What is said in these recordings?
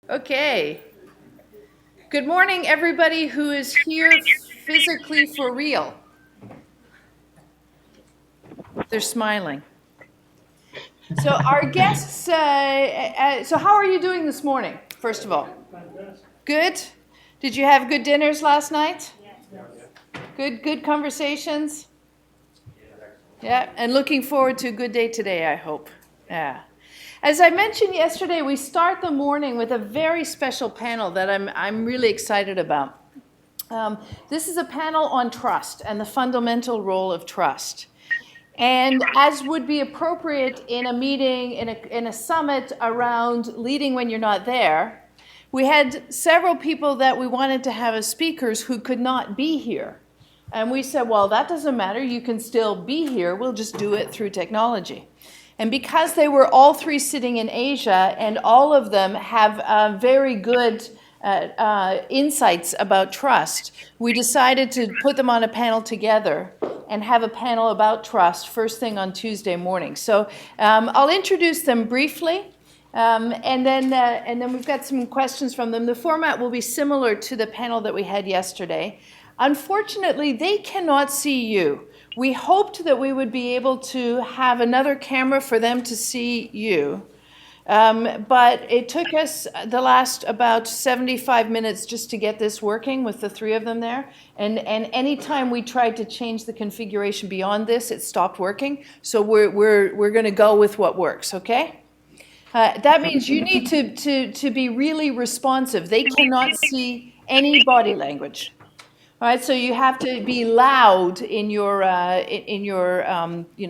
Okay. Good morning, everybody who is here physically for real. They're smiling. So our guests, so how are you doing this morning, first of all? Good? Did you have good dinners last night? Good conversations? Yeah, and looking forward to a good day today, I hope. Yeah. As I mentioned yesterday, we start the morning with a very special panel that I'm really excited about. This is a panel on trust and the fundamental role of trust. And as would be appropriate in a meeting, in a summit around leading when you're not there, we had several people that we wanted to have as speakers who could not be here. And we said, well, that doesn't matter. You can still be here. We'll just do it through technology. And because they were all three sitting in Asia, and all of them have very good insights about trust, we decided to put them on a panel together and have a panel about trust first thing on Tuesday morning. So I'll introduce them briefly, and then we've got some questions from them. The format will be similar to the panel that we had yesterday. Unfortunately, they cannot see you. We hoped that we would be able to have another camera for them to see you. But it took us the last about 75 minutes just to get this working with the three of them there. And any time we tried to change the configuration beyond this, it stopped working. So we're going to go with what works, okay? That means you need to be really responsive. They cannot see any body language. All right, so you have to be loud in your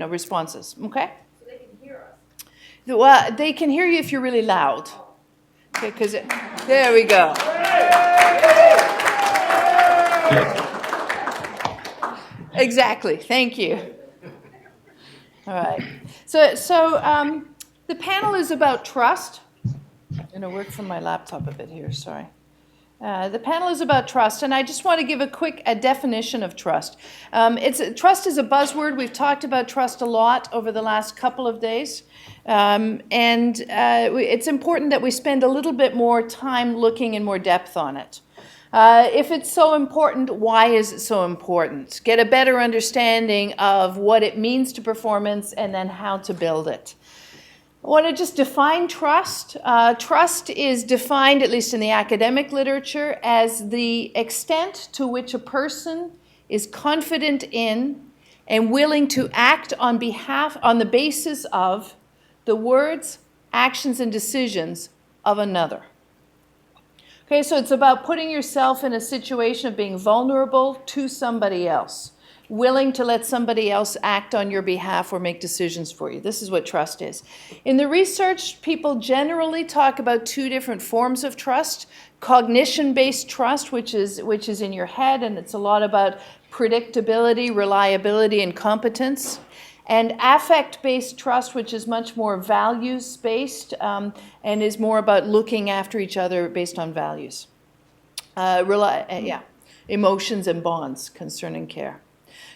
responses, okay? So they can hear us. Well, they can hear you if you're really loud. Okay, there we go. Exactly. Thank you. All right. So the panel is about trust. I'm going to work from my laptop a bit here. Sorry. The panel is about trust, and I just want to give a quick definition of trust. Trust is a buzzword. We've talked about trust a lot over the last couple of days, and it's important that we spend a little bit more time looking in more depth on it. If it's so important, why is it so important? Get a better understanding of what it means to performance and then how to build it. I want to just define trust. Trust is defined, at least in the academic literature, as the extent to which a person is confident in and willing to act on the basis of the words, actions, and decisions of another. Okay, so it's about putting yourself in a situation of being vulnerable to somebody else, willing to let somebody else act on your behalf or make decisions for you. This is what trust is. In the research, people generally talk about two different forms of trust. Cognition-based trust, which is in your head, and it's a lot about predictability, reliability, and competence. And affect-based trust, which is much more values-based and is more about looking after each other based on values. Emotions and bonds, concern and care.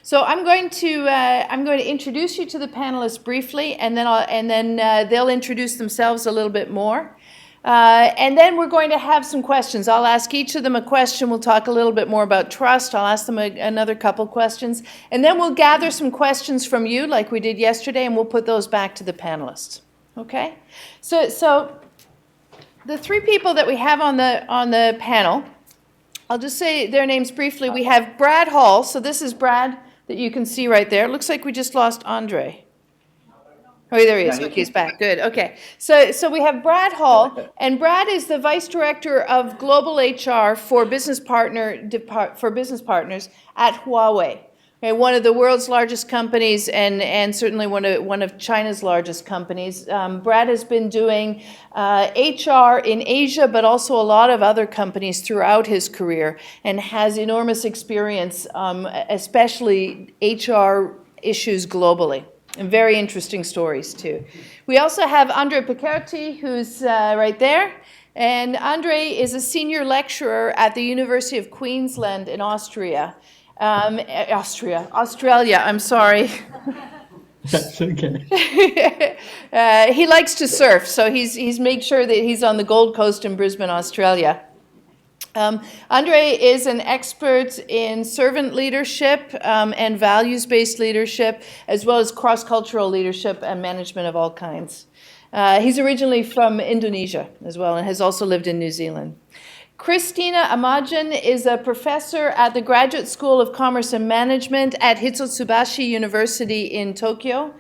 So I'm going to introduce you to the panelists briefly, and then they'll introduce themselves a little bit more, and then we're going to have some questions. I'll ask each of them a question. We'll talk a little bit more about trust. I'll ask them another couple questions, and then we'll gather some questions from you, like we did yesterday, and we'll put those back to the panelists. Okay? So the three people that we have on the panel, I'll just say their names briefly. We have Brad Hall. So this is Brad that you can see right there. Looks like we just lost Andre. Oh, there he is. Okay, he's back. Good. Okay. So we have Brad Hall, and Brad is the Vice Director of Global HR for business partners at Huawei. Okay, one of the world's largest companies, and certainly one of China's largest companies. Brad has been doing HR in Asia, but also a lot of other companies throughout his career, and has enormous experience, especially HR issues globally, and very interesting stories too. We also have Andre Pekerti, who's right there. And Andre is a senior lecturer at the University of Queensland in Australia, I'm sorry. That's okay. He likes to surf, so he's made sure that he's on the Gold Coast in Brisbane, Australia. Andre is an expert in servant leadership and values-based leadership, as well as cross-cultural leadership and management of all kinds. He's originally from Indonesia as well and has also lived in New Zealand. Christina Ahmadjian is a professor at the Graduate School of Commerce and Management at Hitotsubashi University in Tokyo.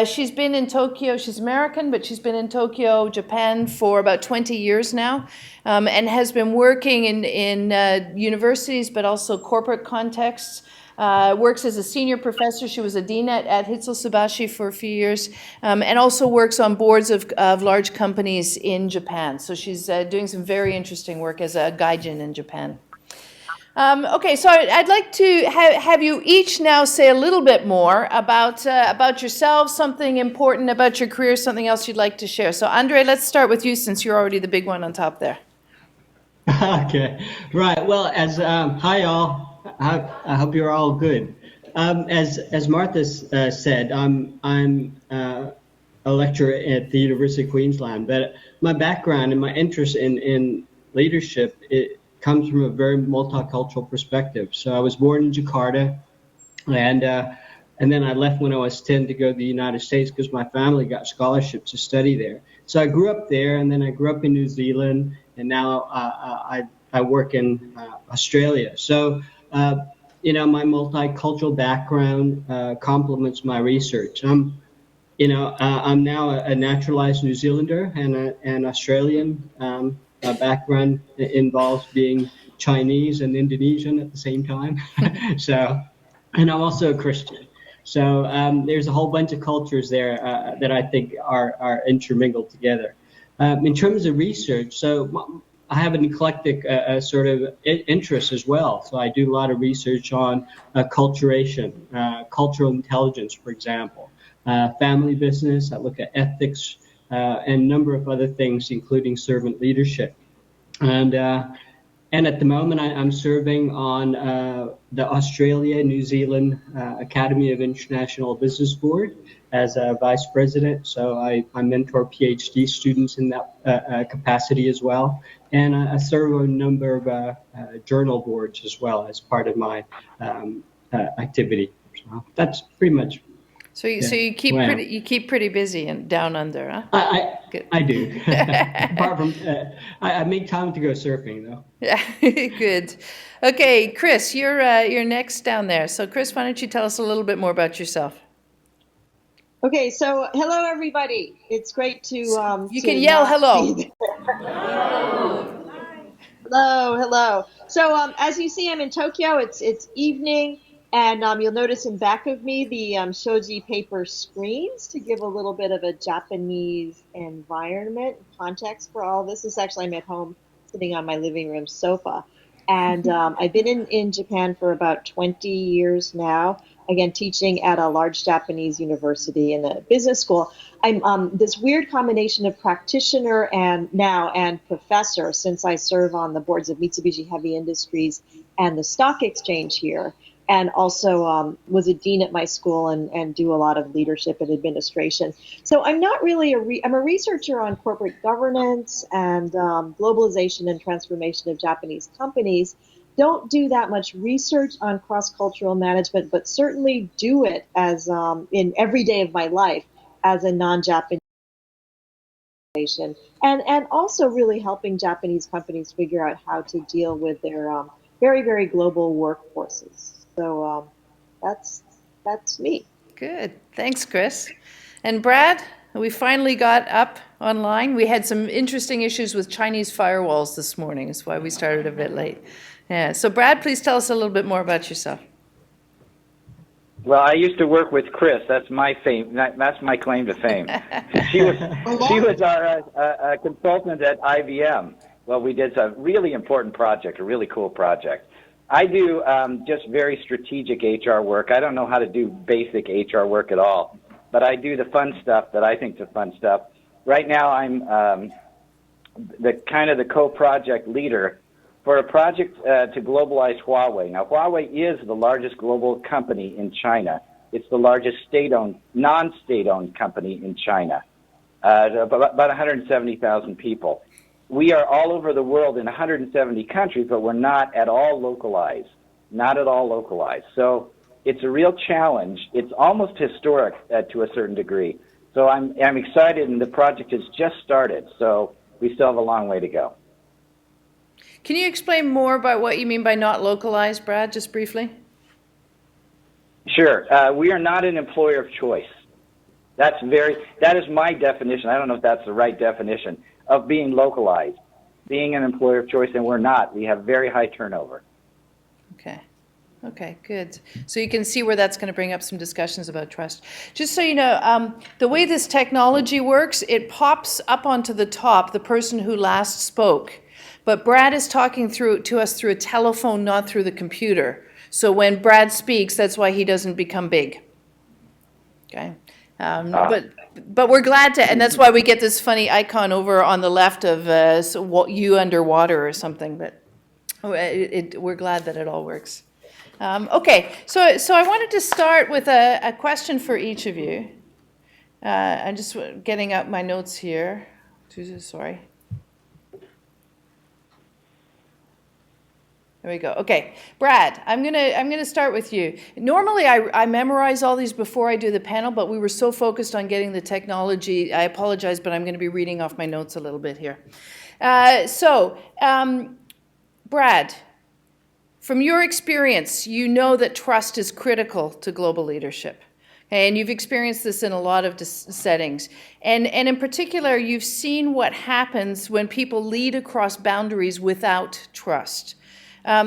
She's been in Tokyo, she's American, but she's been in Tokyo, Japan for about 20 years now, and has been working in universities, but also corporate contexts. Works as a senior professor. She was a dean at Hitotsubashi for a few years, and also works on boards of large companies in Japan. So she's doing some very interesting work as a gaijin in Japan. Okay, so I'd like to have you each now say a little bit more about yourselves, something important about your career, something else you'd like to share. So Andre, let's start with you since you're already the big one on top there. Okay, right. Well, hi all. I hope you're all good. As Martha said, I'm a lecturer at the University of Queensland, but my background and my interest in leadership, it comes from a very multicultural perspective. So I was born in Jakarta, and then I left when I was 10 to go to the United States because my family got scholarships to study there. So I grew up there, and then I grew up in New Zealand, and now I work in Australia. So my multicultural background complements my research. I'm now a naturalized New Zealander and an Australian. My background involves being Chinese and Indonesian at the same time. And I'm also a Christian. So there's a whole bunch of cultures there that I think are intermingled together. In terms of research, so I have an eclectic sort of interest as well. So I do a lot of research on acculturation, cultural intelligence, for example, family business. I look at ethics and a number of other things, including servant leadership. And at the moment, I'm serving on the Australia-New Zealand Academy of International Business Board as a vice president. So I mentor PhD students in that capacity as well. And I serve on a number of journal boards as well as part of my activity. So that's pretty much. So you keep pretty busy and down under, huh? I do. Apart from I make time to go surfing though. Yeah, good. Okay, Chris, you're next down there. So Chris, why don't you tell us a little bit more about yourself? Okay, so hello everybody. It's great to you can yell hello. Hello. So as you see, I'm in Tokyo. It's evening. And you'll notice in back of me the shoji paper screens to give a little bit of a Japanese environment context for all this. I'm at home sitting on my living room sofa. And I've been in Japan for about 20 years now, again, teaching at a large Japanese university in a business school. I'm this weird combination of practitioner and professor, since I serve on the boards of Mitsubishi Heavy Industries and the stock exchange here. And also was a dean at my school and do a lot of leadership and administration. So I'm not really I'm a researcher on corporate governance and globalization and transformation of Japanese companies. Don't do that much research on cross-cultural management, but certainly do it as in every day of my life as a non-Japanese and also really helping Japanese companies figure out how to deal with their very, very global workforces. So that's me. Good. Thanks, Chris. And Brad, we finally got up online. We had some interesting issues with Chinese firewalls this morning. That's why we started a bit late. Yeah. So Brad, please tell us a little bit more about yourself. Well, I used to work with Chris. That's my fame. That's my claim to fame. She was our consultant at IBM. Well, we did a really important project, a really cool project. I do just very strategic HR work. I don't know how to do basic HR work at all, but I do the fun stuff that I think is the fun stuff. Right now, I'm the co-project leader for a project to globalize Huawei. Now, Huawei is the largest global company in China. It's the largest state-owned, non-state-owned company in China. About 170,000 people. We are all over the world in 170 countries, but we're not at all localized. Not at all localized. So it's a real challenge. It's almost historic to a certain degree. So I'm excited, and the project has just started. So we still have a long way to go. Can you explain more about what you mean by not localized, Brad, just briefly? Sure. We are not an employer of choice. That is my definition. I don't know if that's the right definition of being localized, being an employer of choice, and we're not. We have very high turnover. Okay, good. So you can see where that's going to bring up some discussions about trust. Just so you know, the way this technology works, it pops up onto the top the person who last spoke. But Brad is talking to us through a telephone, not through the computer. So when Brad speaks, that's why he doesn't become big. Okay. But we're glad to, and that's why we get this funny icon over on the left of you underwater or something. But we're glad that it all works. Okay, so I wanted to start with a question for each of you. I'm just getting out my notes here. Sorry. There we go. Okay, Brad, I'm gonna start with you. Normally, I memorize all these before I do the panel, but we were so focused on getting the technology. I apologize, but I'm going to be reading off my notes a little bit here. Brad, from your experience, you know that trust is critical to global leadership. Okay, and you've experienced this in a lot of settings. And in particular, you've seen what happens when people lead across boundaries without trust.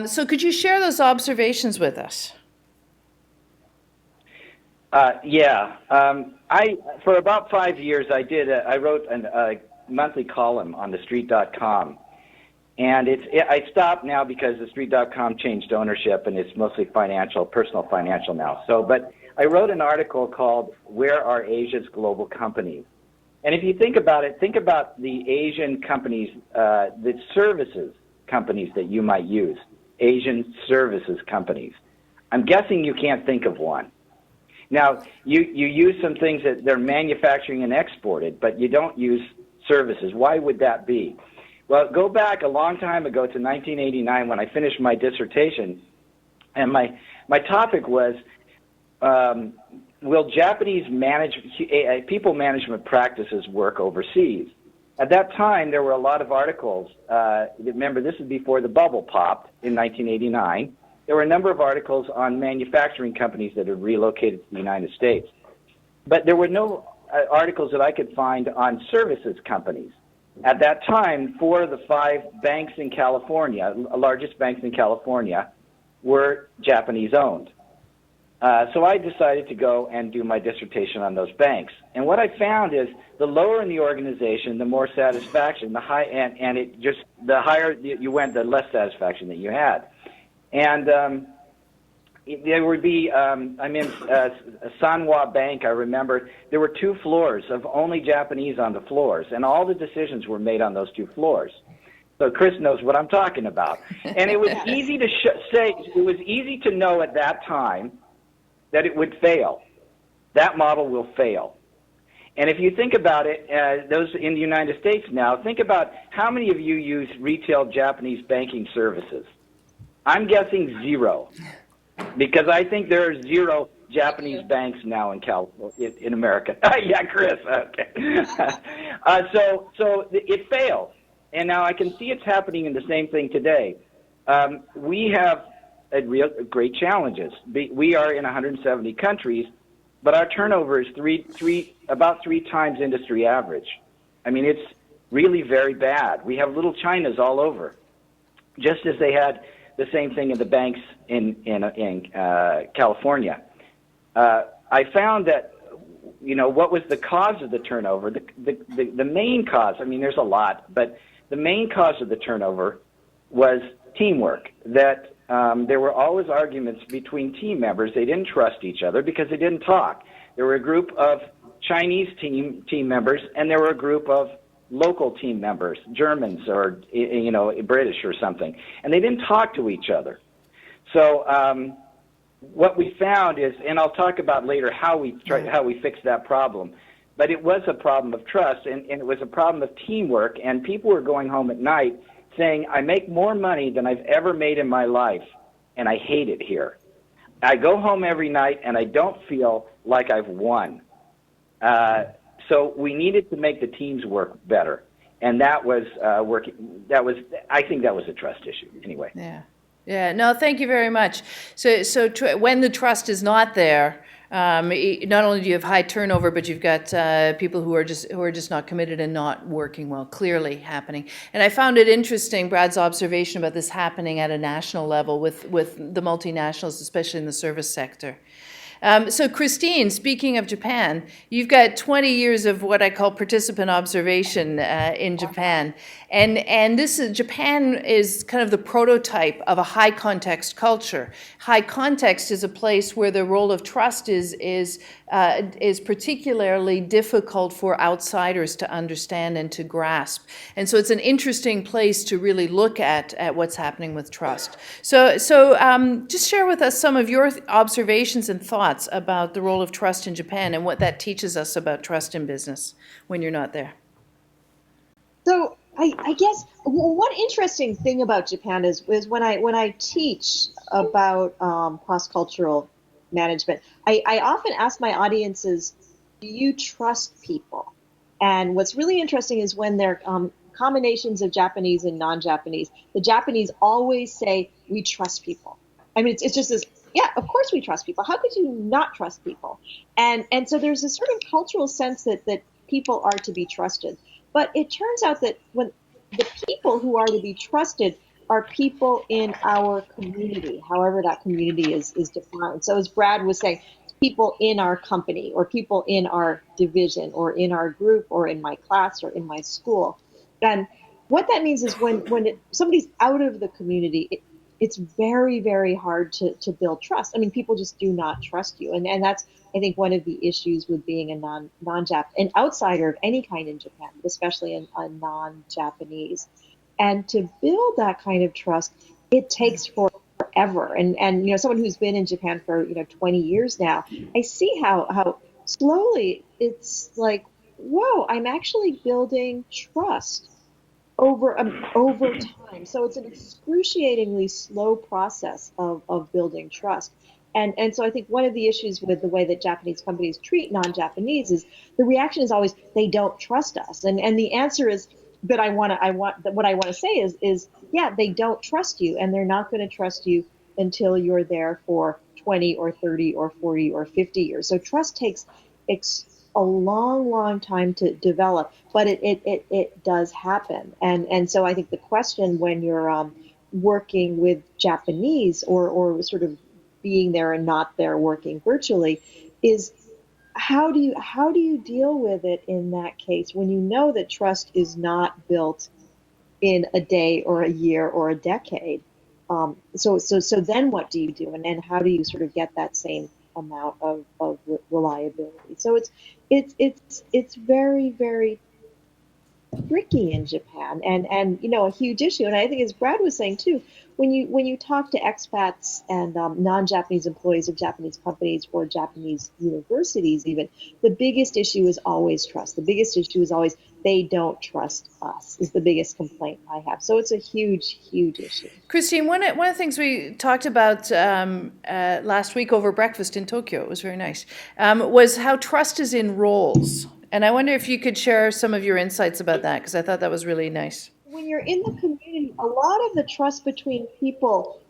So could you share those observations with us? For about 5 years, I wrote a monthly column on TheStreet.com. And I stopped now because TheStreet.com changed ownership, and it's mostly personal financial now. But I wrote an article called "Where Are Asia's Global Companies?" And if you think about it, think about the Asian companies, the services companies that you might use, Asian services companies. I'm guessing you can't think of one. Now, you use some things that they're manufacturing and exported, but you don't use services. Why would that be? Well, go back a long time ago to 1989 when I finished my dissertation, and my topic was, will Japanese people management practices work overseas? At that time, there were a lot of articles. Remember, this is before the bubble popped in 1989. There were a number of articles on manufacturing companies that had relocated to the United States. But there were no articles that I could find on services companies. At that time, 4 of the 5 banks in California, largest banks in California, were Japanese-owned. So I decided to go and do my dissertation on those banks. And what I found is the lower in the organization, the more satisfaction, the higher you went, the less satisfaction that you had. And there would be, Sanwa Bank, I remember, there were 2 floors of only Japanese on the floors, and all the decisions were made on those 2 floors. So Chris knows what I'm talking about. And it was easy to it was easy to know at that time that it would fail. That model will fail. And if you think about it, those in the United States now, think about how many of you use retail Japanese banking services. I'm guessing 0, because I think there are 0 Japanese banks now in America. Yeah, Chris. Okay. So it failed, and now I can see it's happening in the same thing today. We have great challenges. We are in 170 countries, but our turnover is about 3 times industry average. I mean, it's really very bad. We have little Chinas all over, just as they had the same thing in the banks in California. I found that, what was the cause of the turnover? The main cause, I mean, there's a lot, but the main cause of the turnover was teamwork. That there were always arguments between team members. They didn't trust each other because they didn't talk. There were a group of Chinese team members, and there were a group of local team members, Germans or British or something, and they didn't talk to each other. So what we found is, and I'll talk about later how we fixed that problem, but it was a problem of trust, and it was a problem of teamwork, and people were going home at night saying, I make more money than I've ever made in my life, and I hate it here. I go home every night, and I don't feel like I've won. So we needed to make the teams work better, and that was I think that was a trust issue anyway. Yeah. Yeah, no, thank you very much. So when the trust is not there, not only do you have high turnover, but you've got people who are just not committed and not working well, clearly happening. And I found it interesting, Brad's observation about this happening at a national level with the multinationals, especially in the service sector. So Christine, speaking of Japan, you've got 20 years of what I call participant observation in Japan. And Japan is kind of the prototype of a high context culture. High context is a place where the role of trust is particularly difficult for outsiders to understand and to grasp. And so it's an interesting place to really look at what's happening with trust. So just share with us some of your observations and thoughts about the role of trust in Japan and what that teaches us about trust in business when you're not there. So I guess one interesting thing about Japan is when I teach about cross-cultural management, I often ask my audiences, do you trust people? And what's really interesting is when they're combinations of Japanese and non-Japanese, the Japanese always say, we trust people. I mean, it's just this, yeah, of course we trust people. How could you not trust people? And so there's a sort of cultural sense that people are to be trusted. But it turns out that when the people who are to be trusted are people in our community, however that community is defined. So as Brad was saying, people in our company or people in our division or in our group or in my class or in my school. And what that means is when somebody's out of the community, it's very, very hard to build trust. I mean, people just do not trust you. And that's, I think, one of the issues with being a non-Jap, an outsider of any kind in Japan, especially a non-Japanese. And to build that kind of trust, it takes forever. And someone who's been in Japan for 20 years now, I see how slowly it's like, whoa, I'm actually building trust over time. So it's an excruciatingly slow process of building trust. And so I think one of the issues with the way that Japanese companies treat non-Japanese is the reaction is always, they don't trust us. And the answer is, but what I want to say is, yeah, they don't trust you, and they're not going to trust you until you're there for 20 or 30 or 40 or 50 years. So trust takes a long, long time to develop, but it does happen. And so I think the question when you're working with Japanese or sort of being there and not there working virtually is how do you deal with it in that case when you know that trust is not built in a day or a year or a decade? So then what do you do? And then how do you sort of get that same amount of reliability? So it's very, very tricky in Japan and a huge issue. And I think, as Brad was saying too, when you talk to expats and non-Japanese employees of Japanese companies or Japanese universities even, the biggest issue is always trust. The biggest issue is always they don't trust us is the biggest complaint I have. So it's a huge, huge issue. Christine, one of the things we talked about last week over breakfast in Tokyo, it was very nice, was how trust is in roles. And I wonder if you could share some of your insights about that, because I thought that was really nice. When you're in the community, a lot of the trust between people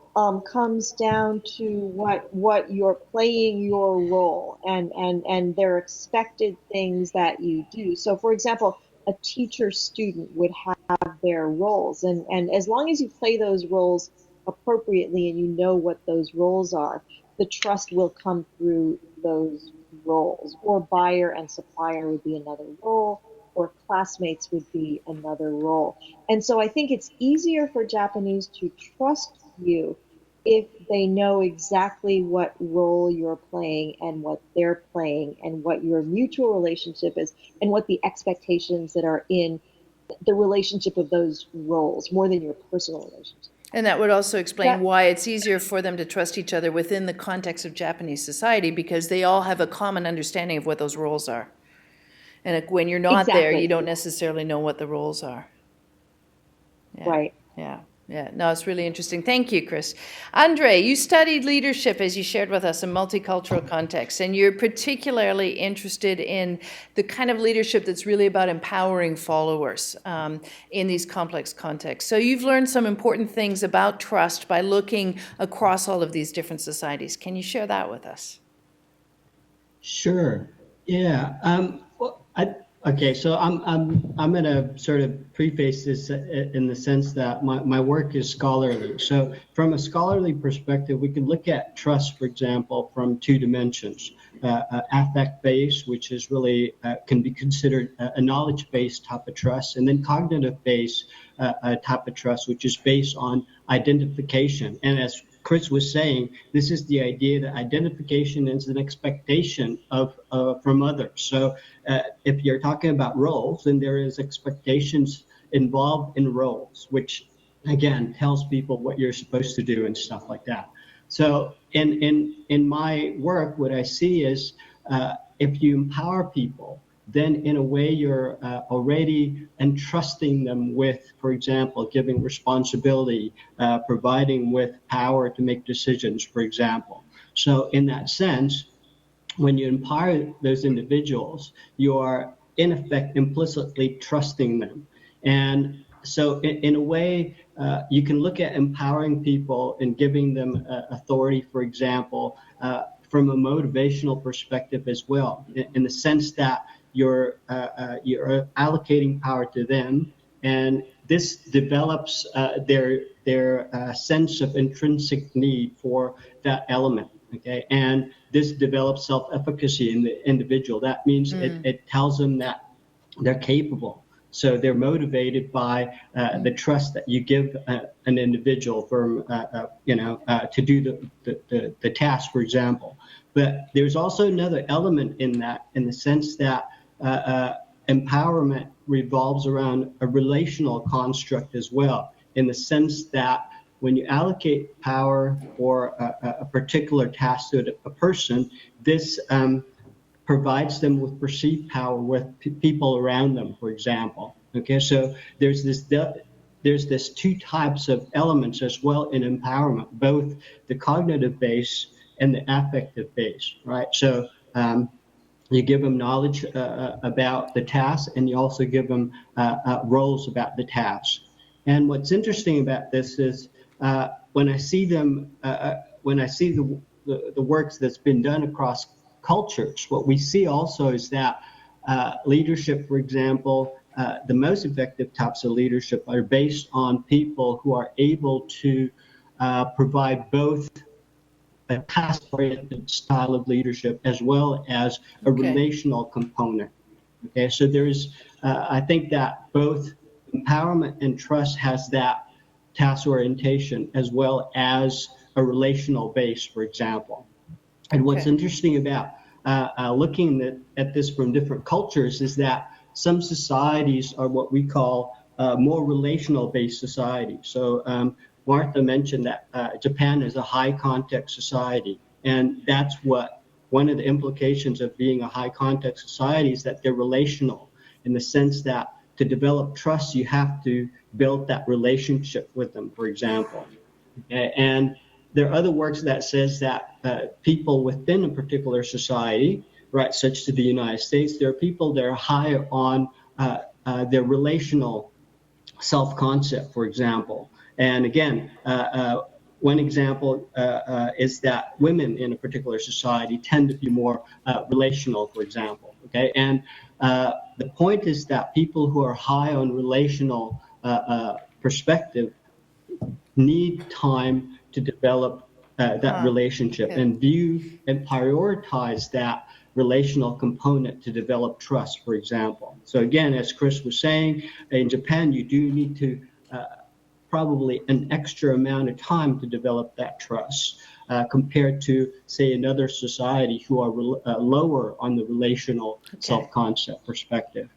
comes down to what you're playing your role and their expected things that you do. So, for example, a teacher-student would have their roles, and as long as you play those roles appropriately and you know what those roles are, the trust will come through those roles. Or buyer and supplier would be another role, or classmates would be another role. And so I think it's easier for Japanese to trust you if they know exactly what role you're playing and what they're playing and what your mutual relationship is and what the expectations that are in the relationship of those roles more than your personal relationship. And that would also explain That- why it's easier for them to trust each other within the context of Japanese society, because they all have a common understanding of what those roles are. And when you're not there, Exactly. you don't necessarily know what the roles are. Yeah. Right. Yeah. Yeah. No, it's really interesting. Thank you, Chris. Andre, you studied leadership, as you shared with us, in multicultural contexts, and you're particularly interested in the kind of leadership that's really about empowering followers in these complex contexts. So you've learned some important things about trust by looking across all of these different societies. Can you share that with us? Sure. Yeah. Well, okay. So I'm going to sort of preface this in the sense that my work is scholarly. So from a scholarly perspective, we can look at trust, for example, from two dimensions: affect-based, which is really can be considered a knowledge-based type of trust, and then cognitive-based type of trust, which is based on identification. And as Chris was saying, this is the idea that identification is an expectation of from others. So if you're talking about roles, then there is expectations involved in roles, which again tells people what you're supposed to do and stuff like that. So in my work, what I see is if you empower people, then in a way you're already entrusting them with, for example, giving responsibility, providing with power to make decisions, for example. So in that sense, when you empower those individuals, you are in effect implicitly trusting them. And so in a way, you can look at empowering people and giving them authority, for example, from a motivational perspective as well, in the sense that you're allocating power to them, and this develops their sense of intrinsic need for that element. Okay, and this develops self-efficacy in the individual. That means it tells them that they're capable. So they're motivated by the trust that you give an individual from, to do the task, for example. But there's also another element in that, in the sense that empowerment revolves around a relational construct as well, in the sense that when you allocate power for a particular task to a person, this provides them with perceived power with people around them, for example. Okay, so there's this two types of elements as well in empowerment, both the cognitive base and the affective base, right? So you give them knowledge about the task, and you also give them roles about the task. And what's interesting about this is when I see them, when I see the works that's been done across cultures, what we see also is that leadership, for example, the most effective types of leadership are based on people who are able to provide both a task-oriented style of leadership as well as a relational component. Okay, so there's, I think that both empowerment and trust has that task orientation as well as a relational base, for example. And what's interesting about looking at this from different cultures is that some societies are what we call more relational-based societies. So Martha mentioned that Japan is a high-context society, and that's what one of the implications of being a high-context society is that they're relational, in the sense that to develop trust, you have to build that relationship with them, for example. And there are other works that says that people within a particular society, right, such as the United States, there are people that are higher on their relational self-concept, for example. And again, one example is that women in a particular society tend to be more relational, for example. Okay, and the point is that people who are high on relational perspective need time to develop that relationship and view and prioritize that relational component to develop trust, for example. So again, as Chris was saying, in Japan, you do need to probably an extra amount of time to develop that trust compared to, say, another society who are lower on the relational self-concept perspective.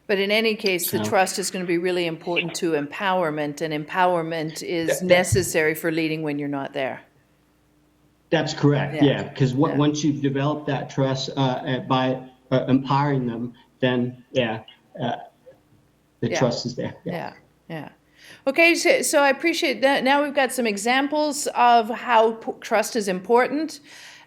But in any case, the So trust is going to be really important to empowerment, and empowerment is necessary for leading when you're not there. that's correct. Yeah. Yeah, because once you've developed that trust by empowering them, then the trust is there. Yeah. Okay, so I appreciate that. Now we've got some examples of how trust is important.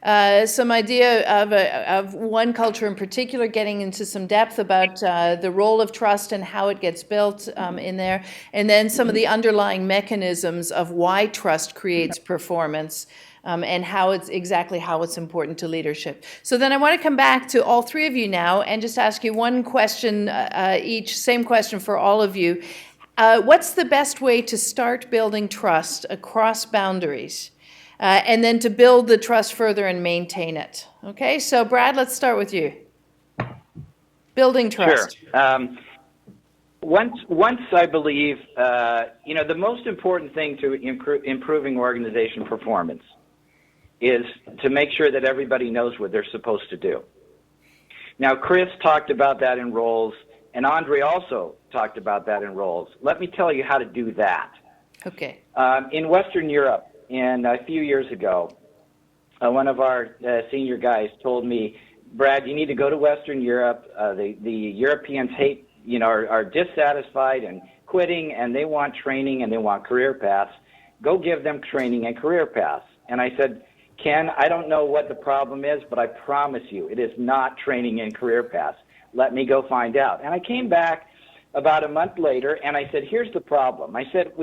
Some idea of one culture in particular, getting into some depth about the role of trust and how it gets built in there, and then some of the underlying mechanisms of why trust creates performance, and how it's important to leadership. So then I want to come back to all three of you now and just ask you one question each, same question for all of you. What's the best way to start building trust across boundaries? And then to build the trust further and maintain it. Okay, so Brad, let's start with you. Building trust. Sure. Once I believe, the most important thing to improving organization performance is to make sure that everybody knows what they're supposed to do. Now, Chris talked about that in roles, and Andre also talked about that in roles. Let me tell you how to do that. Okay. In Western Europe, a few years ago, one of our senior guys told me, Brad, you need to go to Western Europe. The Europeans are dissatisfied and quitting, and they want training and they want career paths. Go give them training and career paths. And I said, Ken, I don't know what the problem is, but I promise you it is not training and career paths. Let me go find out. And I came back about a month later, and I said, here's the problem. I said,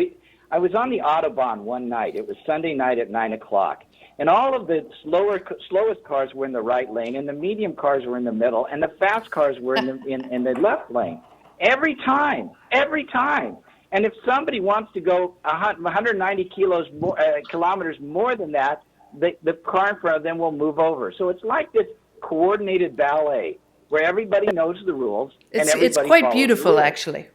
I was on the Autobahn one night. It was Sunday night at 9 o'clock. And all of the slowest cars were in the right lane, and the medium cars were in the middle, and the fast cars were in the left lane. Every time. And if somebody wants to go 190 kilometers more than that, the car in front of them will move over. So it's like this coordinated ballet where everybody knows the rules. It's quite beautiful, actually.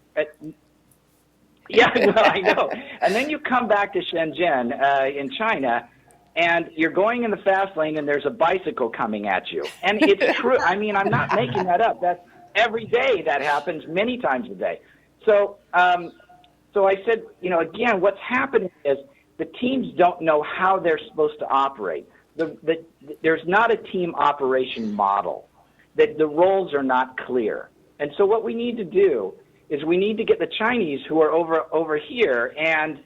Yeah, well, I know. And then you come back to Shenzhen in China, and you're going in the fast lane, and there's a bicycle coming at you. And it's true. I mean, I'm not making that up. That's every day that happens, many times a day. So I said, again, what's happening is the teams don't know how they're supposed to operate. There's not a team operation model. The roles are not clear. And so what we need to do is we need to get the Chinese who are over here and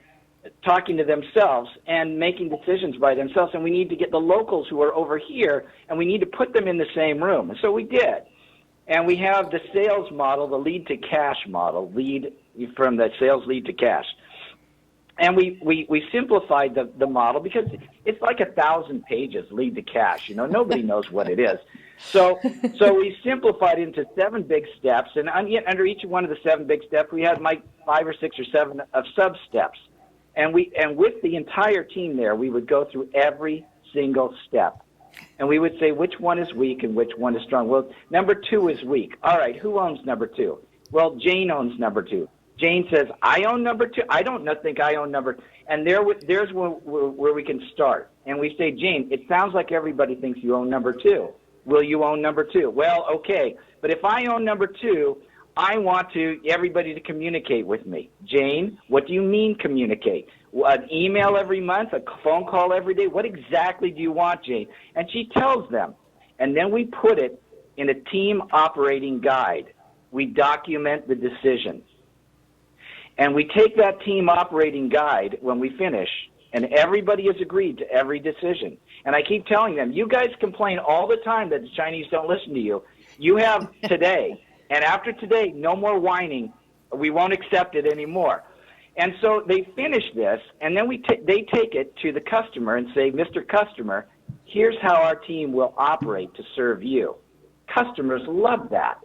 talking to themselves and making decisions by themselves, and we need to get the locals who are over here, and we need to put them in the same room. And so we did. And we have the sales model, the lead to cash model, lead from the sales lead to cash. And we simplified the model because it's like 1,000 pages, lead to cash. Nobody knows what it is. So we simplified it into 7 big steps, and under each one of the 7 big steps, we had like 5 or 6 or 7 of sub steps. And with the entire team there, we would go through every single step. And we would say which one is weak and which one is strong. Well, number 2 is weak. All right, who owns number 2? Well, Jane owns number 2. Jane says, I own number 2. I don't think I own number. And there's where we can start. And we say, Jane, it sounds like everybody thinks you own number 2. Will you own number 2? Well, okay. But if I own number 2, I want everybody to communicate with me. Jane, what do you mean communicate? An email every month, a phone call every day? What exactly do you want, Jane? And she tells them. And then we put it in a team operating guide. We document the decisions. And we take that team operating guide when we finish, and everybody has agreed to every decision. And I keep telling them, you guys complain all the time that the Chinese don't listen to you. You have today. And after today, no more whining. We won't accept it anymore. And so they finish this, and then they take it to the customer and say, Mr. Customer, here's how our team will operate to serve you. Customers love that.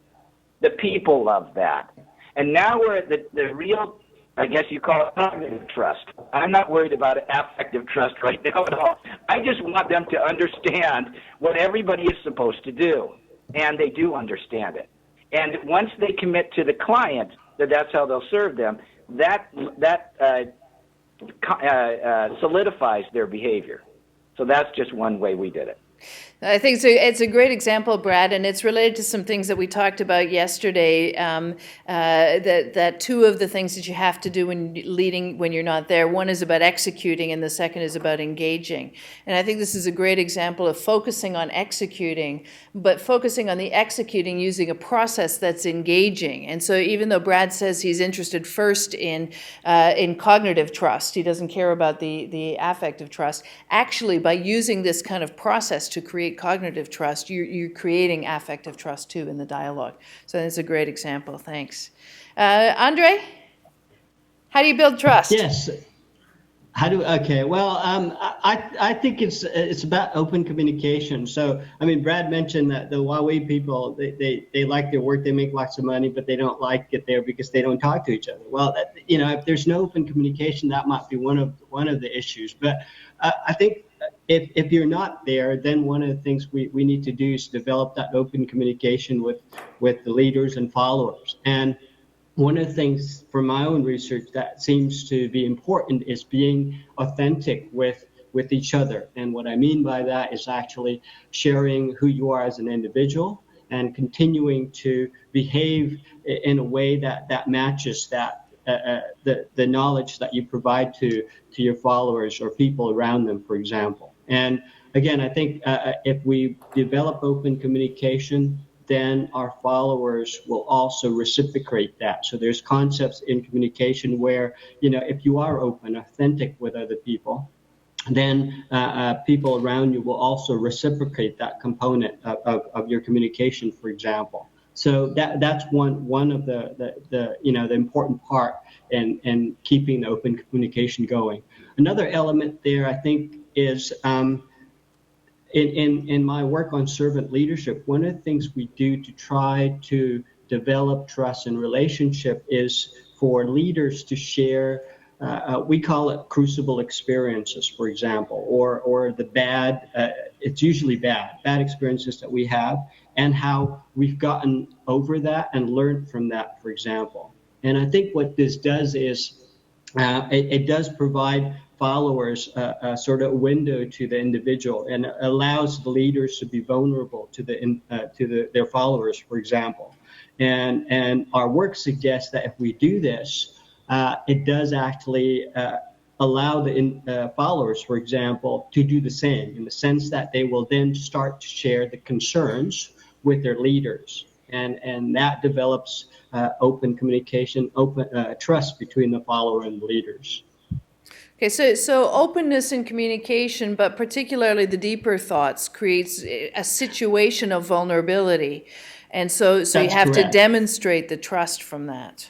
The people love that. And now we're at the real, I guess you call it cognitive trust. I'm not worried about affective trust right now at all. I just want them to understand what everybody is supposed to do. And they do understand it. And once they commit to the client that that's how they'll serve them, that solidifies their behavior. So that's just one way we did it. I think it's a great example, Brad, and it's related to some things that we talked about yesterday. That two of the things that you have to do when leading when you're not there. One is about executing, and the second is about engaging. And I think this is a great example of focusing on executing, but focusing on the executing using a process that's engaging. And so, even though Brad says he's interested first in cognitive trust, he doesn't care about the affective trust. Actually, by using this kind of process to create cognitive trust, you're creating affective trust too in the dialogue. So that's a great example. Thanks. Andre, how do you build trust? Yes. Okay. Well, I think it's about open communication. So, I mean, Brad mentioned that the Huawei people, they like their work, they make lots of money, but they don't like it there because they don't talk to each other. Well, if there's no open communication, that might be one of the issues. But I think if you're not there, then one of the things we need to do is develop that open communication with the leaders and followers. And one of the things from my own research that seems to be important is being authentic with each other. And what I mean by that is actually sharing who you are as an individual and continuing to behave in a way that matches that the knowledge that you provide to your followers or people around them, for example. And again, I think if we develop open communication, then our followers will also reciprocate that. So there's concepts in communication where, if you are open, authentic with other people, then people around you will also reciprocate that component of your communication, for example. So that's one of the important part in keeping the open communication going. Another element there, I think, is in my work on servant leadership, one of the things we do to try to develop trust and relationship is for leaders to share, we call it crucible experiences, for example, or the bad, it's usually bad experiences that we have and how we've gotten over that and learned from that, for example. And I think what this does is it does provide followers a sort of window to the individual and allows the leaders to be vulnerable to their followers, for example. And our work suggests that if we do this, it does actually allow the followers, for example, to do the same in the sense that they will then start to share the concerns with their leaders. And that develops open communication, open trust between the follower and the leaders. Okay, so openness in communication, but particularly the deeper thoughts, creates a situation of vulnerability. And so you have to demonstrate the trust from that.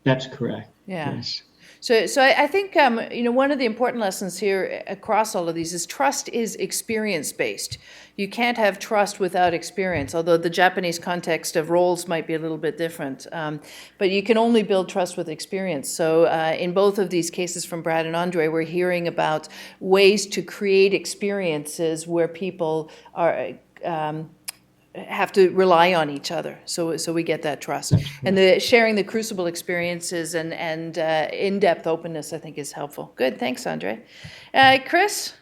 That's correct. Yeah. Yes. So I think one of the important lessons here across all of these is trust is experience-based. You can't have trust without experience, although the Japanese context of roles might be a little bit different. But you can only build trust with experience. So in both of these cases from Brad and Andre, we're hearing about ways to create experiences where people are have to rely on each other, so we get that trust. And the sharing the crucible experiences and in-depth openness, I think, is helpful. Good, thanks, Andre. Chris?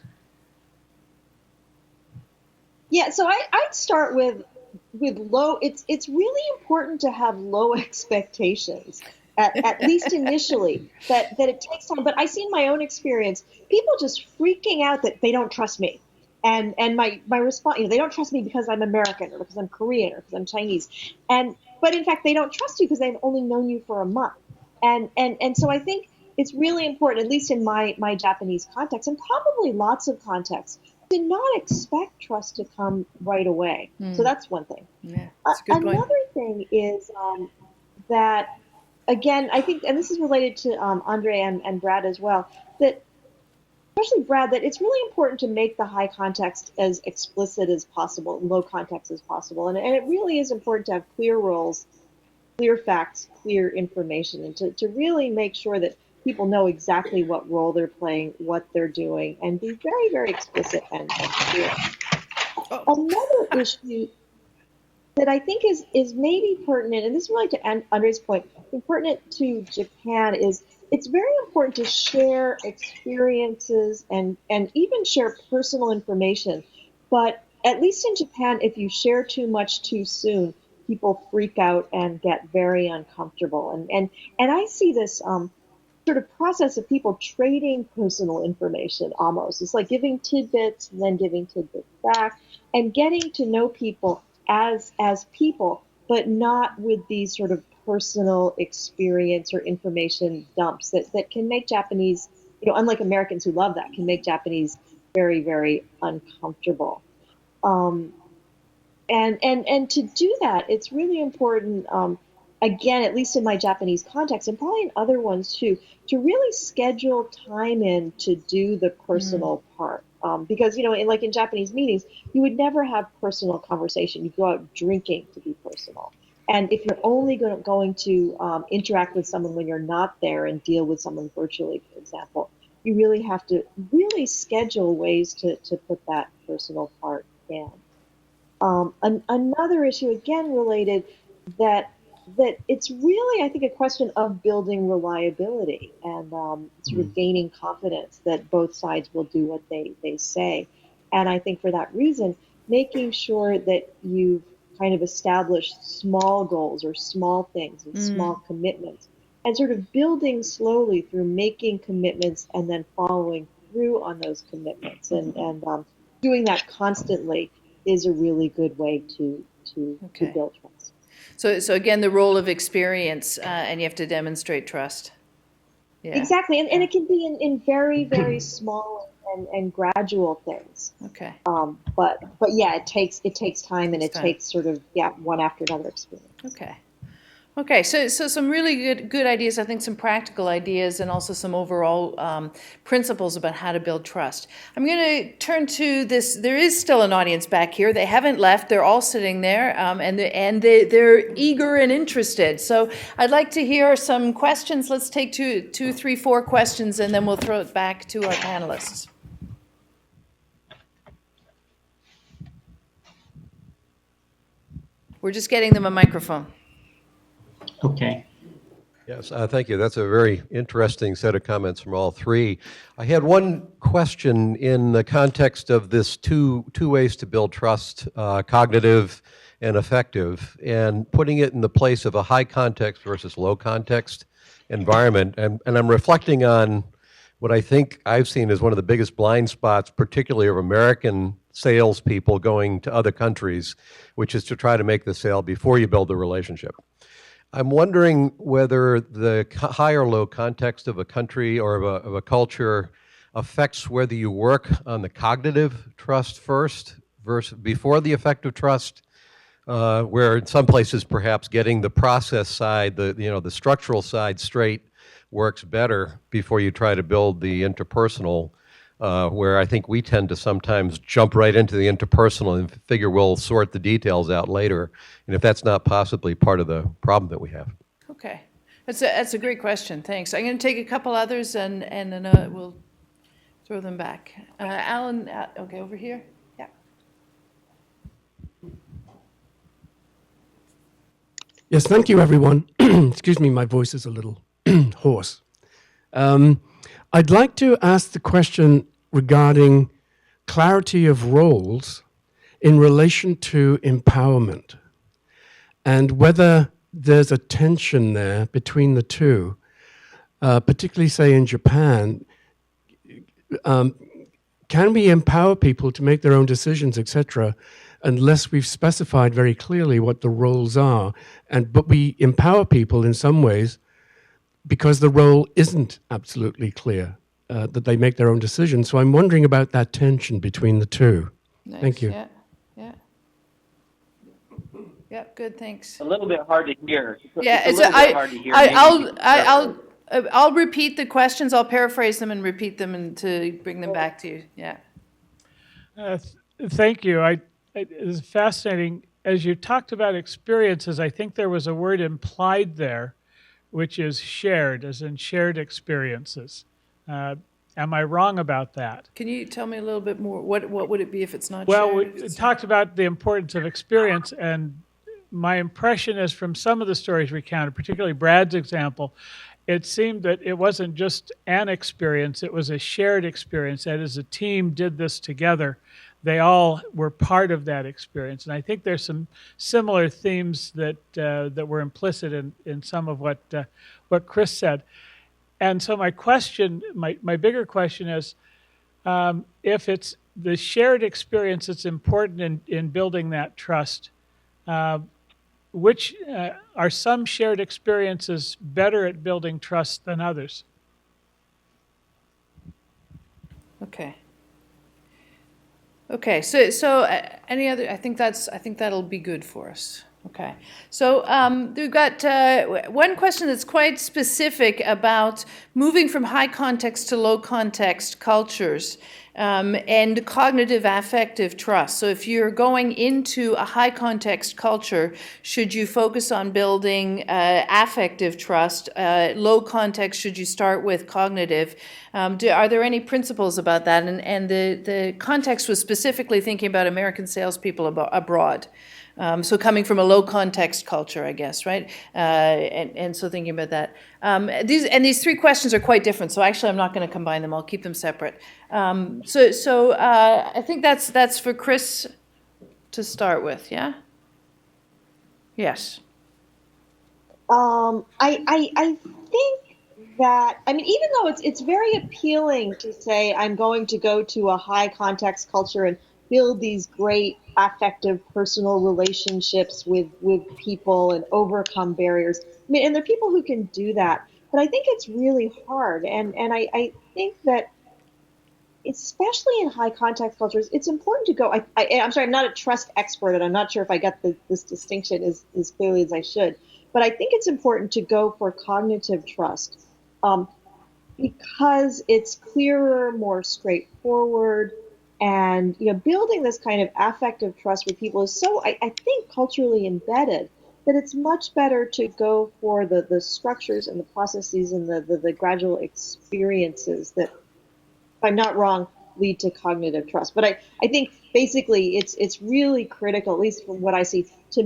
Yeah, so I'd start with low. It's really important to have low expectations, at least initially. That it takes time. But I see in my own experience, people just freaking out that they don't trust me. And my response, they don't trust me because I'm American or because I'm Korean or because I'm Chinese. But in fact, they don't trust you because they've only known you for a month. And so I think it's really important, at least in my Japanese context, and probably lots of contexts, to not expect trust to come right away. So that's one thing. Yeah, that's a good point. Another thing is that, again, I think, and this is related to Andre and Brad as well, that especially Brad, that it's really important to make the high context as explicit as possible, low context as possible. And it really is important to have clear roles, clear facts, clear information, and to really make sure that people know exactly what role they're playing, what they're doing, and be very, very explicit and clear. Another issue that I think is maybe pertinent, and this is really to Andre's point, pertinent to Japan is it's very important to share experiences and even share personal information But at least in Japan, if you share too much too soon, people freak out and get very uncomfortable. And I see this sort of process of people trading personal information almost. It's like giving tidbits and then giving tidbits back and getting to know people as people, but not with these sort of personal experience or information dumps that can make Japanese, unlike Americans who love that, can make Japanese very, very uncomfortable. And to do that, it's really important, again, at least in my Japanese context, and probably in other ones too, to really schedule time in to do the personal part. Because, in Japanese meetings, you would never have personal conversation. You go out drinking to be personal. And if you're only going to interact with someone when you're not there and deal with someone virtually, for example, you really have to really schedule ways to put that personal part in. Another issue, again, related, that it's really, I think, a question of building reliability and sort of gaining confidence that both sides will do what they say. And I think for that reason, making sure that you've kind of established small goals or small things and small commitments, and sort of building slowly through making commitments and then following through on those commitments and doing that constantly is a really good way to build trust. So again, the role of experience, and you have to demonstrate trust. Yeah. Exactly, and it can be in very, very small and gradual things. Okay. But yeah, it takes time, and it takes sort of one after another experience. Okay. Okay, so some really good ideas, I think some practical ideas and also some overall principles about how to build trust. I'm going to turn to this. There is still an audience back here. They haven't left. They're all sitting there, and they're eager and interested. So I'd like to hear some questions. Let's take two, three, 4 questions, and then we'll throw it back to our panelists. We're just getting them a microphone. Okay. Yes, thank you. That's a very interesting set of comments from all three. I had one question in the context of this two ways to build trust, cognitive and affective, and putting it in the place of a high context versus low context environment. And I'm reflecting on what I think I've seen as one of the biggest blind spots, particularly of American salespeople going to other countries, which is to try to make the sale before you build the relationship. I'm wondering whether the high or low context of a country or of a culture affects whether you work on the cognitive trust first versus before the affective trust, where in some places perhaps getting the process side, the structural side straight works better before you try to build the interpersonal, where I think we tend to sometimes jump right into the interpersonal and figure we'll sort the details out later, and if that's not possibly part of the problem that we have. Okay, that's a great question. Thanks. I'm going to take a couple others and then we'll throw them back. Alan, okay, over here. Yeah. Yes, thank you, everyone. Excuse me, my voice is a little hoarse. I'd like to ask the question regarding clarity of roles in relation to empowerment and whether there's a tension there between the two, particularly, say, in Japan. Can we empower people to make their own decisions, etc., unless we've specified very clearly what the roles are? But we empower people in some ways because the role isn't absolutely clear, that they make their own decisions. So I'm wondering about that tension between the two. Nice. Thank you. Yeah, good, thanks. A little bit hard to hear. Yeah, it's a little bit hard to hear. I'll repeat the questions. I'll paraphrase them and repeat them and to bring them back to you. Yeah. Thank you. It is fascinating. As you talked about experiences, I think there was a word implied there, which is shared, as in shared experiences. Am I wrong about that? Can you tell me a little bit more? What would it be if it's not well, shared? we talked about the importance of experience, and my impression is from some of the stories recounted, particularly Brad's example, it seemed that it wasn't just an experience, it was a shared experience, that as a team did this together, they all were part of that experience. And I think there's some similar themes that that were implicit in some of what Chris said. And so my question, my bigger question is, if it's the shared experience that's important in building that trust, which are some shared experiences better at building trust than others? Okay. Okay. So any other? I think that'll be good for us. Okay. So we've got one question that's quite specific about moving from high context to low context cultures. And cognitive affective trust. So if you're going into a high context culture, should you focus on building affective trust? Low context, should you start with cognitive? Are there any principles about that? And the context was specifically thinking about American salespeople abroad. So coming from a low context culture, I guess, right? And so thinking about that. These three questions are quite different. So actually, I'm not going to combine them. I'll keep them separate. So I think that's for Chris to start with. Yeah. Yes. I think that, I mean, even though it's very appealing to say I'm going to go to a high context culture and build these great affective personal relationships with people and overcome barriers. I mean, and there are people who can do that, but I think it's really hard. And I think that especially in high context cultures, it's important to go. I'm sorry, I'm not a trust expert, and I'm not sure if I got this distinction as clearly as I should, but I think it's important to go for cognitive trust because it's clearer, more straightforward. And building this kind of affective trust with people is so, I think, culturally embedded that it's much better to go for the structures and the processes and the gradual experiences that, if I'm not wrong, lead to cognitive trust. But I think basically it's really critical, at least from what I see, to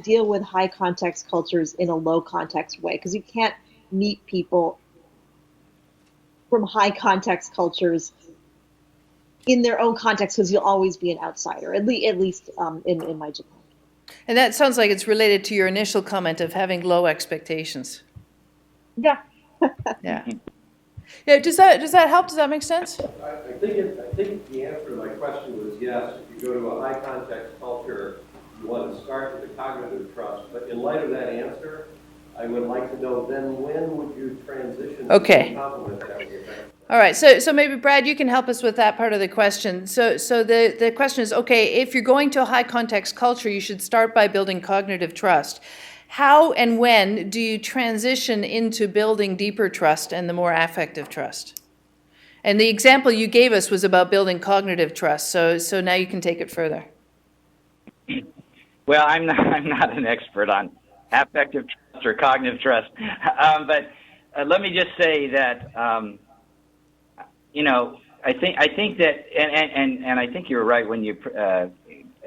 deal with high context cultures in a low context way, because you can't meet people from high context cultures in their own context, because you'll always be an outsider, at least in my Japan. And that sounds like it's related to your initial comment of having low expectations. Yeah. Yeah. Yeah. Does that help? Does that make sense? I think the answer to my question was yes. If you go to a high context culture, you want to start with the cognitive trust. But in light of that answer, I would like to know then when would you transition Okay. to complement that with your background? All right, so maybe Brad, you can help us with that part of the question. So the question is, okay, if you're going to a high context culture, you should start by building cognitive trust. How and when do you transition into building deeper trust and the more affective trust? And the example you gave us was about building cognitive trust. So now you can take it further. Well, I'm not an expert on affective trust or cognitive trust, but let me just say that. I think that, and I think you were right when you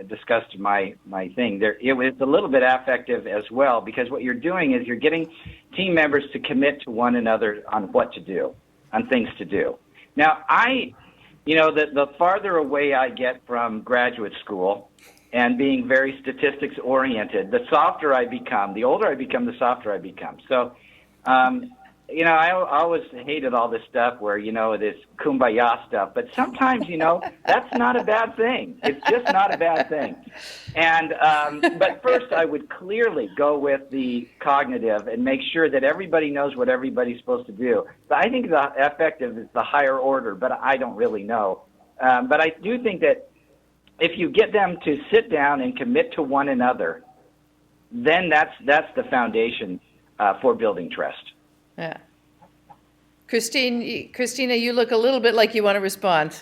discussed my thing. It was a little bit affective as well, because what you're doing is you're getting team members to commit to one another on what to do, on things to do. Now, the farther away I get from graduate school and being very statistics oriented, the softer I become. The older I become, the softer I become. So, I always hated all this stuff where, this kumbaya stuff. But sometimes, that's not a bad thing. It's just not a bad thing. And but first, I would clearly go with the cognitive and make sure that everybody knows what everybody's supposed to do. But I think the affective is the higher order, but I don't really know. But I do think that if you get them to sit down and commit to one another, then that's the foundation for building trust. Yeah. Christina, you look a little bit like you want to respond.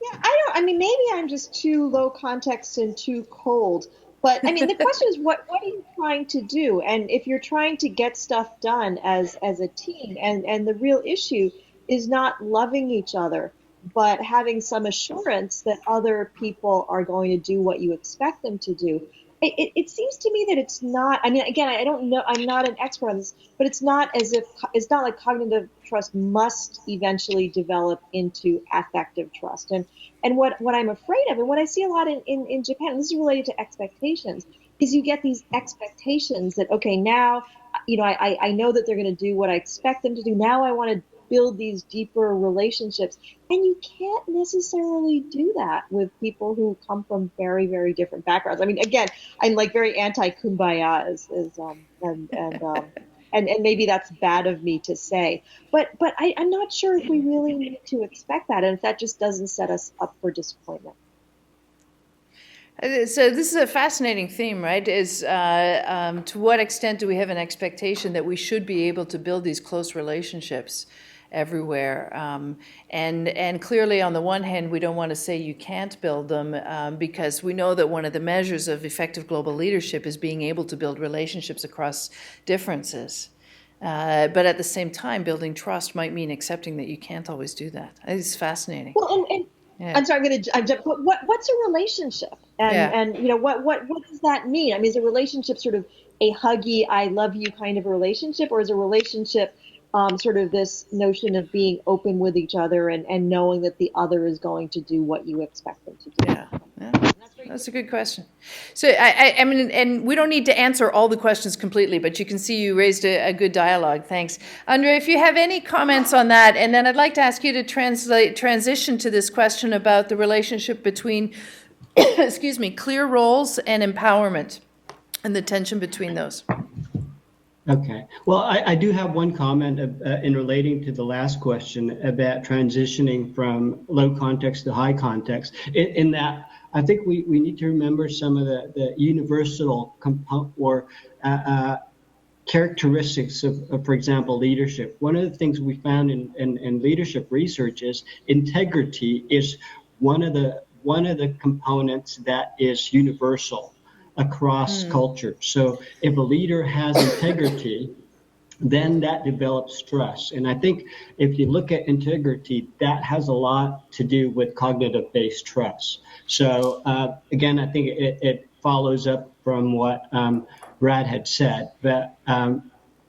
Yeah, maybe I'm just too low context and too cold. But the question is, what are you trying to do? And if you're trying to get stuff done as a team, and the real issue is not loving each other, but having some assurance that other people are going to do what you expect them to do. it seems to me that it's not, I mean, again, I don't know, I'm not an expert on this, but it's not like cognitive trust must eventually develop into affective trust. And what I'm afraid of, and what I see a lot in Japan, and this is related to expectations, is you get these expectations that, okay, now, I know that they're going to do what I expect them to do. Now I want to build these deeper relationships. And you can't necessarily do that with people who come from very, very different backgrounds. I mean, again, I'm like very anti-kumbaya and maybe that's bad of me to say, but I'm not sure if we really need to expect that, and if that just doesn't set us up for disappointment. So this is a fascinating theme, right? Is to what extent do we have an expectation that we should be able to build these close relationships everywhere? And clearly, on the one hand, we don't want to say you can't build them because we know that one of the measures of effective global leadership is being able to build relationships across differences. But at the same time, building trust might mean accepting that you can't always do that. It's fascinating. Well, yeah. I'm sorry, I'm jump. What's a relationship? And what does that mean? I mean, is a relationship sort of a huggy, I love you kind of a relationship, or is a relationship sort of this notion of being open with each other and knowing that the other is going to do what you expect them to do? Yeah. That's a good question. So I mean, and we don't need to answer all the questions completely, but you can see you raised a good dialogue. Thanks. Andre, if you have any comments on that, and then I'd like to ask you to transition to this question about the relationship between, excuse me, clear roles and empowerment and the tension between those. Okay. Well, I do have one comment in relating to the last question about transitioning from low context to high context. In that, I think we need to remember some of the universal characteristics of, for example, leadership. One of the things we found in leadership research is integrity is one of the components that is universal across culture. So if a leader has integrity, then that develops trust. And I think if you look at integrity, that has a lot to do with cognitive-based trust. So again, I think it follows up from what Brad had said, that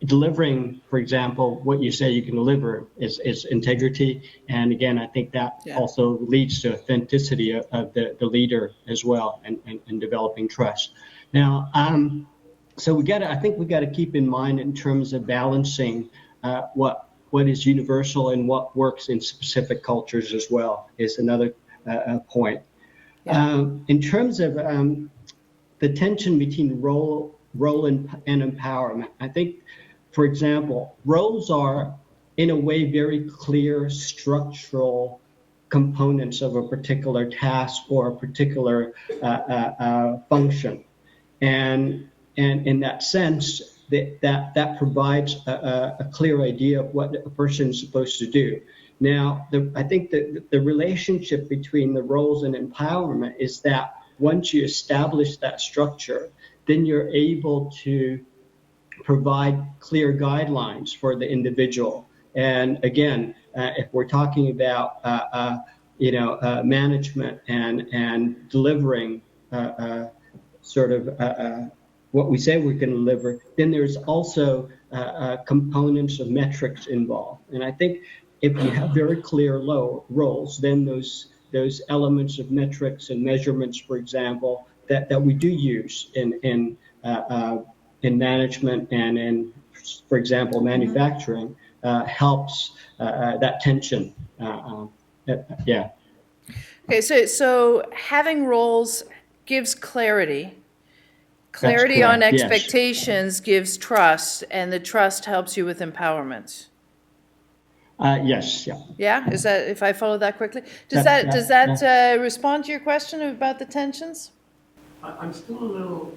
delivering, for example, what you say you can deliver is integrity. And again, I think that also leads to authenticity of the leader as well and developing trust. Now, so I think we got to keep in mind in terms of balancing what is universal and what works in specific cultures as well is another point. Yeah. In terms of the tension between role and empowerment, I think, for example, roles are in a way very clear structural components of a particular task or a particular function, and in that sense, that provides a clear idea of what a person is supposed to do. Now, I think that the relationship between the roles and empowerment is that once you establish that structure, then you're able to provide clear guidelines for the individual. And again, if we're talking about management and delivering what we say we can deliver, then there's also components of metrics involved. And I think if you have very clear roles, then those elements of metrics and measurements, for example, that we do use in management and in, for example, manufacturing, helps that tension. Yeah. Okay, so having roles gives clarity. Clarity on expectations gives trust, and the trust helps you with empowerment. Yes. Yeah. Yeah. Is that, if I follow that correctly? Does that respond to your question about the tensions? I'm still a little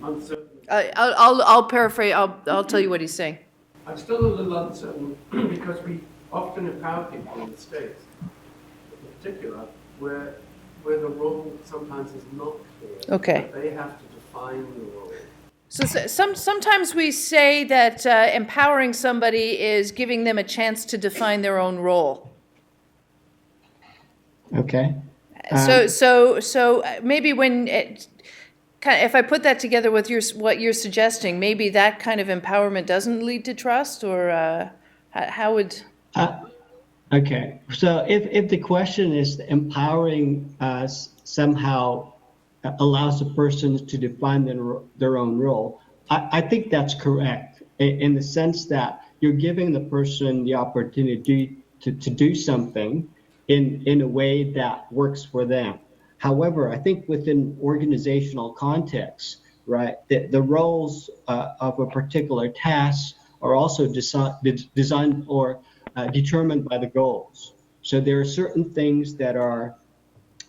uncertain. I'll paraphrase. I'll tell you what he's saying. I'm still a little uncertain because we often empower people in the States, in particular, where the role sometimes is not clear. Okay. They have to define the role. So sometimes we say that empowering somebody is giving them a chance to define their own role. Okay. So maybe when if I put that together with what you're suggesting, maybe that kind of empowerment doesn't lead to trust, or how would? Okay, so if the question is empowering somehow allows a person to define their own role, I think that's correct in the sense that you're giving the person the opportunity to do something in a way that works for them. However, I think within organizational context, right, the roles of a particular task are also designed or determined by the goals. So there are certain things that are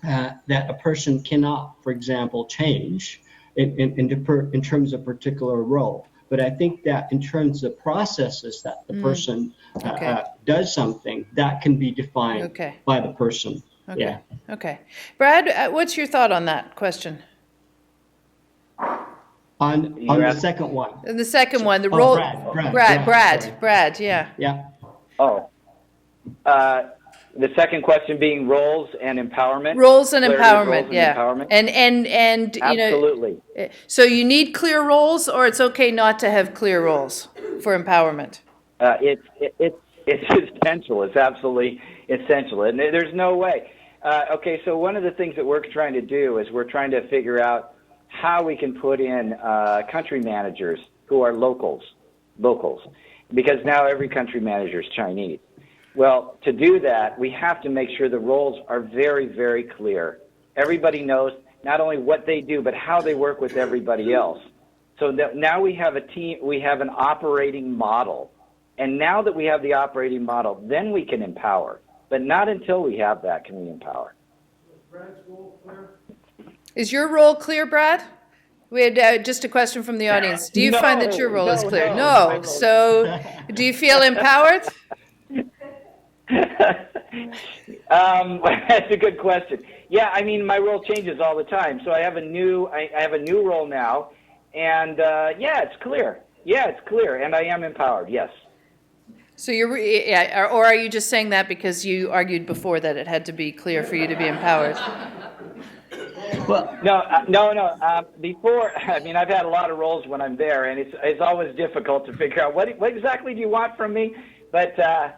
that a person cannot, for example, change in terms of particular role. But I think that in terms of processes that the person does something, that can be defined by the person. Okay. Yeah. Okay. Brad, what's your thought on that question? On the second one. The second one, the role. Brad, yeah. Yeah. Oh. The second question being roles and empowerment. Roles and Clarity of empowerment, roles yeah. And empowerment. And Absolutely. So you need clear roles, or it's okay not to have clear roles for empowerment? It's essential. It's absolutely essential, and there's no way. Okay, so one of the things that we're trying to do is we're trying to figure out how we can put in country managers who are locals, because now every country manager is Chinese. Well, to do that, we have to make sure the roles are very, very clear. Everybody knows not only what they do, but how they work with everybody else. So that now we have a team, we have an operating model. And now that we have the operating model, then we can empower. But not until we have that can we empower. Is your role clear, Brad? We had just a question from the audience. Do you find that your role is clear? No. So do you feel empowered? That's a good question. Yeah, I mean, my role changes all the time. So I have a new role now, and yeah, it's clear. Yeah, it's clear, and I am empowered. Yes. So or are you just saying that because you argued before that it had to be clear for you to be empowered? Well, no. Before, I mean, I've had a lot of roles when I'm there, and it's always difficult to figure out what exactly do you want from me. But right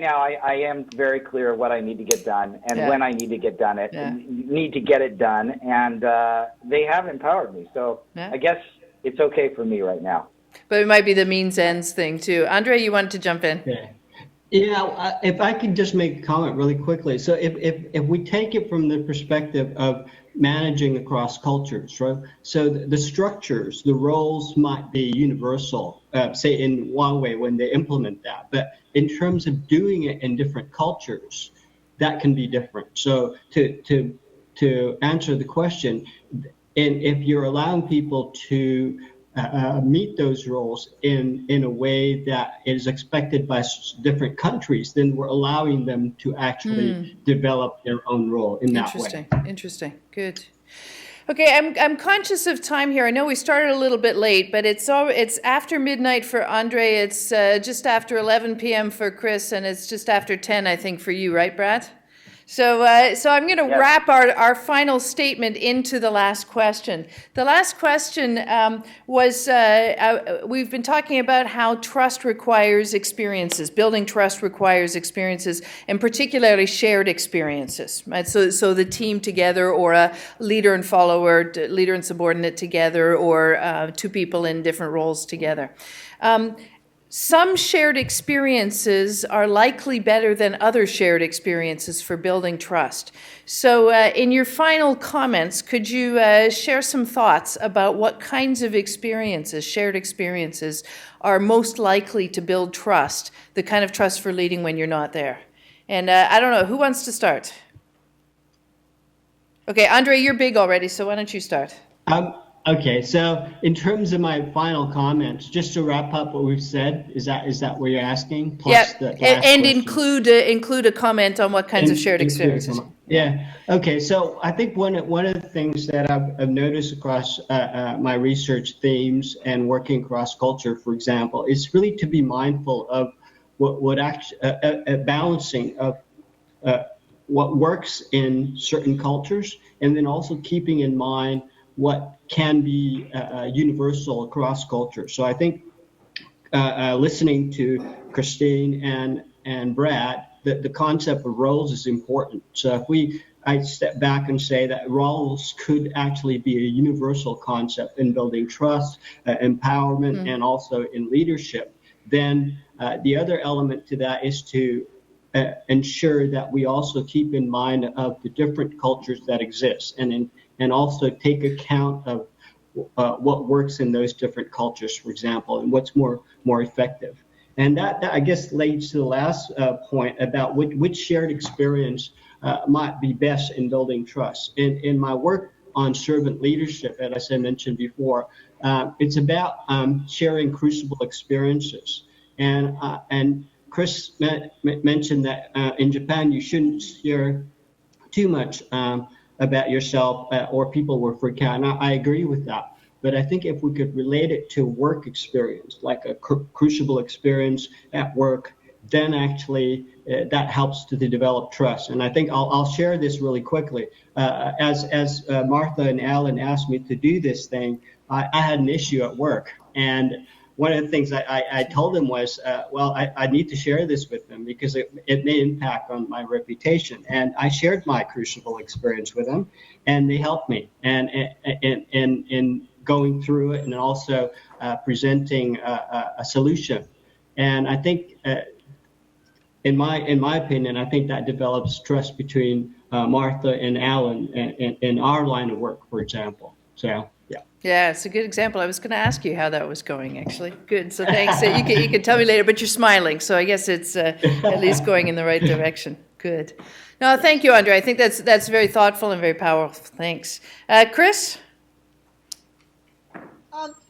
now I am very clear what I need to get done and when I need to get done need to get it done, and they have empowered me. So I guess it's okay for me right now. But it might be the means ends thing too. Andre, you wanted to jump in? Yeah, if I could just make a comment really quickly. So if we take it from the perspective of managing across cultures, right? So the structures, the roles might be universal, say in Huawei when they implement that. But in terms of doing it in different cultures, that can be different. So to answer the question, and if you're allowing people to meet those roles in a way that is expected by different countries, then we're allowing them to actually develop their own role in that way. Interesting. Good. Okay, I'm conscious of time here. I know we started a little bit late, but it's after midnight for Andre. It's just after 11 p.m. for Chris, and it's just after 10, I think, for you, right, Brad? So I'm going to wrap our final statement into the last question. The last question was, we've been talking about how trust requires experiences. Building trust requires experiences, and particularly shared experiences. Right? So the team together, or a leader and follower, leader and subordinate together, or two people in different roles together. Some shared experiences are likely better than other shared experiences for building trust. So in your final comments, could you share some thoughts about what kinds of experiences, shared experiences, are most likely to build trust, the kind of trust for leading when you're not there? And I don't know, who wants to start? Okay, Andre, you're big already, so why don't you start? Okay, so in terms of my final comments, just to wrap up what we've said, is that what you're asking? Plus and include a comment on what kinds of shared experiences. Yeah. Okay. So I think one of the things that I've noticed across my research themes and working across culture, for example, is really to be mindful of what actually balancing of what works in certain cultures, and then also keeping in mind what can be universal across cultures. So I think listening to Christine and Brad, the concept of roles is important. So if I step back and say that roles could actually be a universal concept in building trust, empowerment, and also in leadership, then the other element to that is to ensure that we also keep in mind of the different cultures that exist, and also take account of what works in those different cultures, for example, and what's more effective. And that I guess leads to the last point about which shared experience might be best in building trust. In my work on servant leadership, as I mentioned before, it's about sharing crucible experiences. And Chris mentioned that in Japan you shouldn't share too much about yourself or people will freak out. And I agree with that. But I think if we could relate it to work experience, like a crucible experience at work, then actually that helps to develop trust. And I think I'll share this really quickly. As Martha and Alan asked me to do this thing, I had an issue at work. And one of the things I told them was, I need to share this with them because it may impact on my reputation. And I shared my crucible experience with them, and they helped me. And in going through it, and also presenting a solution. And I think, in my opinion, I think that develops trust between Martha and Alan in our line of work, for example. So. Yeah, it's a good example. I was going to ask you how that was going, actually. Good. So thanks. You can tell me later, but you're smiling, so I guess it's at least going in the right direction. Good. No, thank you, Andre. I think that's very thoughtful and very powerful. Thanks, Chris.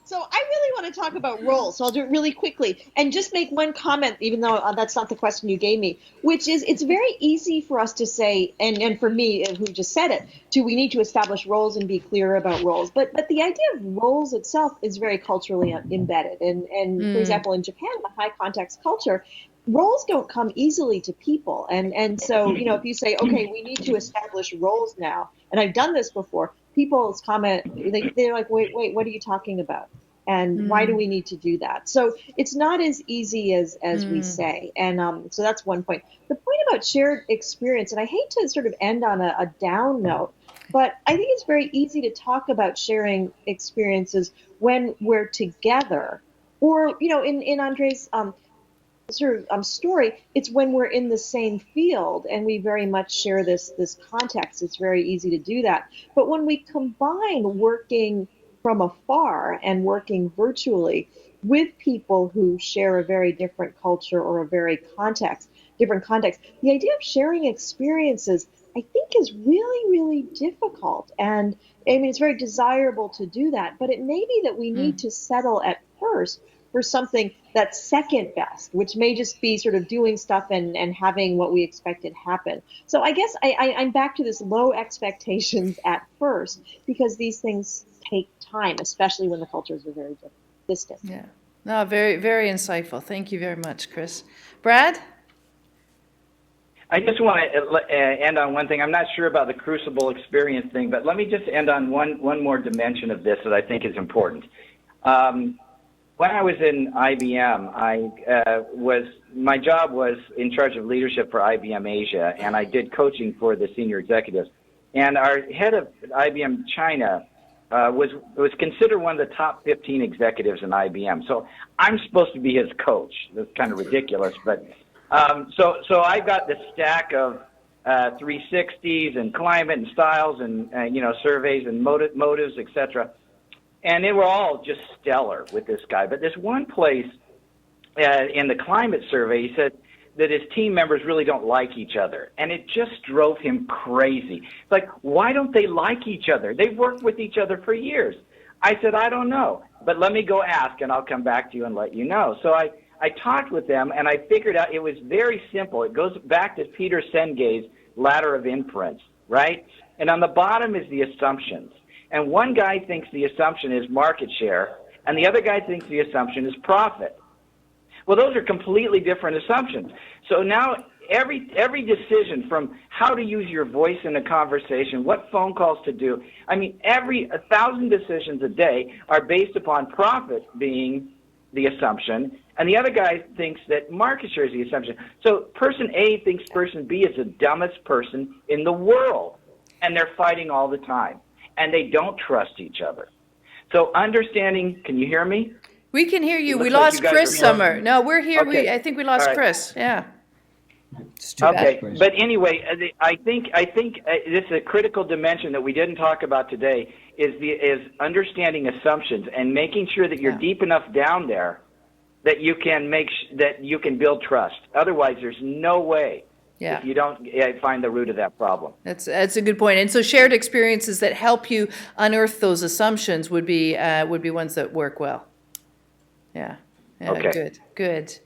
So I really want to talk about roles, so I'll do it really quickly and just make one comment, even though that's not the question you gave me, which is it's very easy for us to say, and for me, who just said it, we need to establish roles and be clear about roles. But the idea of roles itself is very culturally embedded. And for example, in Japan, in a high context culture, roles don't come easily to people. And so, if you say, okay, we need to establish roles now, and I've done this before, people's comment, they're like, wait, what are you talking about? And why do we need to do that? So it's not as easy as we say. And so that's one point. The point about shared experience, and I hate to sort of end on a down note, but I think it's very easy to talk about sharing experiences when we're together. Or, in Andre's story, it's when we're in the same field and we very much share this context. It's very easy to do that. But when we combine working from afar and working virtually with people who share a very different culture or a very different context, the idea of sharing experiences, I think, is really, really difficult. And I mean, it's very desirable to do that, but it may be that we need to settle at first for something that's second best, which may just be sort of doing stuff and having what we expected happen. So I guess I'm back to this low expectations at first, because these things take time, especially when the cultures are very distant. Yeah. No, very, very insightful. Thank you very much, Chris. Brad? I just want to end on one thing. I'm not sure about the crucible experience thing, but let me just end on one more dimension of this that I think is important. When I was in IBM, my job was in charge of leadership for IBM Asia, and I did coaching for the senior executives. And our head of IBM China was considered one of the top 15 executives in IBM. So I'm supposed to be his coach. That's kind of ridiculous, but so I got this stack of 360s and climate and styles and surveys and motives, etc. And they were all just stellar with this guy. But this one place in the climate survey, he said that his team members really don't like each other. And it just drove him crazy. It's like, why don't they like each other? They've worked with each other for years. I said, I don't know. But let me go ask, and I'll come back to you and let you know. So I talked with them, and I figured out it was very simple. It goes back to Peter Senge's ladder of inference, right? And on the bottom is the assumptions. And one guy thinks the assumption is market share, and the other guy thinks the assumption is profit. Well, those are completely different assumptions. So now every decision, from how to use your voice in a conversation, what phone calls to do. I mean, 1,000 decisions a day are based upon profit being the assumption, and the other guy thinks that market share is the assumption. So person A thinks person B is the dumbest person in the world, and they're fighting all the time, and they don't trust each other. So understanding, can you hear me? We can hear you. Looks We like lost you guys Chris are somewhere. No, we're here. Okay. I think we lost All right. Chris. Yeah. It's too Okay, bad. but anyway, I think this is a critical dimension that we didn't talk about today is understanding assumptions and making sure that you're deep enough down there that you can that you can build trust. Otherwise, there's no way if you don't find the root of that problem. That's a good point. And so shared experiences that help you unearth those assumptions would be ones that work well. Yeah. Okay. Good.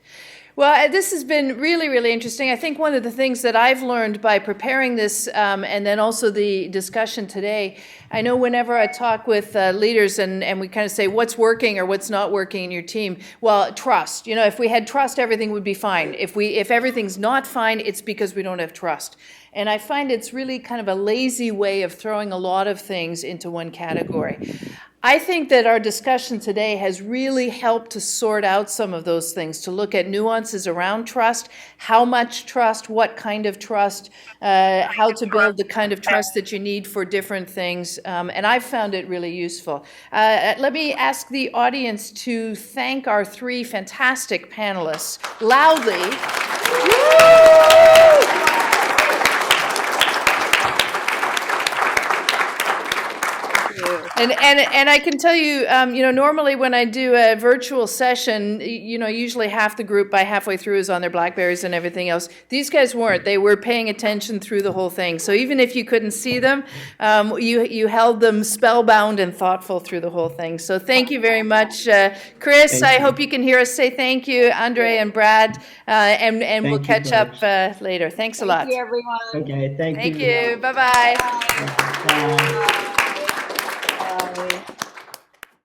Well, this has been really, really interesting. I think one of the things that I've learned by preparing this and then also the discussion today, I know whenever I talk with leaders and we kind of say what's working or what's not working in your team, well, trust. You know, if we had trust, everything would be fine. If everything's not fine, it's because we don't have trust. And I find it's really kind of a lazy way of throwing a lot of things into one category. I think that our discussion today has really helped to sort out some of those things, to look at nuances around trust, how much trust, what kind of trust, how to build the kind of trust that you need for different things, and I've found it really useful. Let me ask the audience to thank our three fantastic panelists loudly. Woo! And I can tell you, normally when I do a virtual session, usually half the group by halfway through is on their BlackBerries and everything else. These guys weren't. They were paying attention through the whole thing. So even if you couldn't see them, you held them spellbound and thoughtful through the whole thing. So thank you very much, Chris. I hope you can hear us say thank you, Andre and Brad, and we'll catch up later. Thanks a lot. Thank you, everyone. Okay, thank you. Thank you. Bye-bye. Bye.